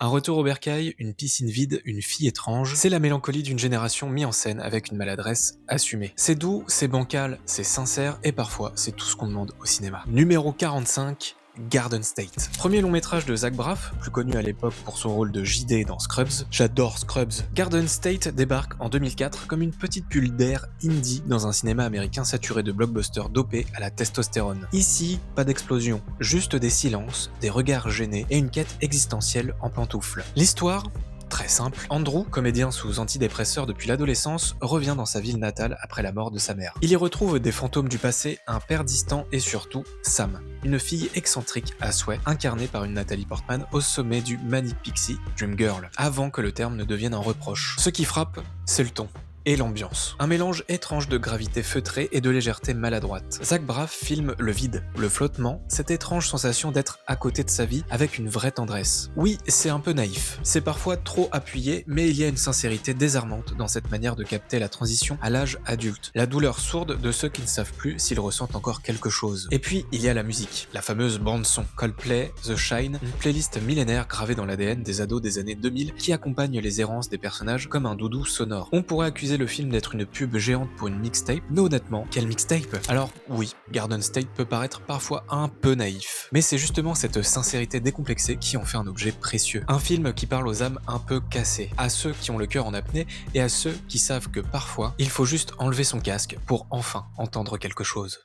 Un retour au bercail, une piscine vide, une fille étrange, c'est la mélancolie d'une génération mise en scène avec une maladresse assumée. C'est doux, c'est bancal, c'est sincère et parfois c'est tout ce qu'on demande au cinéma. Numéro 45, Garden State. Premier long métrage de Zach Braff, plus connu à l'époque pour son rôle de JD dans Scrubs. J'adore Scrubs. Garden State débarque en 2004 comme une petite bulle d'air indie dans un cinéma américain saturé de blockbusters dopés à la testostérone. Ici, pas d'explosion, juste des silences, des regards gênés et une quête existentielle en pantoufles. L'histoire, très simple. Andrew, comédien sous antidépresseur depuis l'adolescence, revient dans sa ville natale après la mort de sa mère. Il y retrouve des fantômes du passé, un père distant et surtout Sam, une fille excentrique à souhait, incarnée par une Nathalie Portman au sommet du Manic Pixie Dream Girl, avant que le terme ne devienne un reproche. Ce qui frappe, c'est le ton et l'ambiance. Un mélange étrange de gravité feutrée et de légèreté maladroite. Zach Braff filme le vide, le flottement, cette étrange sensation d'être à côté de sa vie avec une vraie tendresse. Oui, c'est un peu naïf, c'est parfois trop appuyé, mais il y a une sincérité désarmante dans cette manière de capter la transition à l'âge adulte, la douleur sourde de ceux qui ne savent plus s'ils ressentent encore quelque chose. Et puis, il y a la musique, la fameuse bande-son, Coldplay, The Shine, une playlist millénaire gravée dans l'ADN des ados des années 2000 qui accompagne les errances des personnages comme un doudou sonore. On pourrait accuser le film d'être une pub géante pour une mixtape, mais honnêtement, quelle mixtape? Alors oui, Garden State peut paraître parfois un peu naïf, mais c'est justement cette sincérité décomplexée qui en fait un objet précieux. Un film qui parle aux âmes un peu cassées, à ceux qui ont le cœur en apnée et à ceux qui savent que parfois, il faut juste enlever son casque pour enfin entendre quelque chose.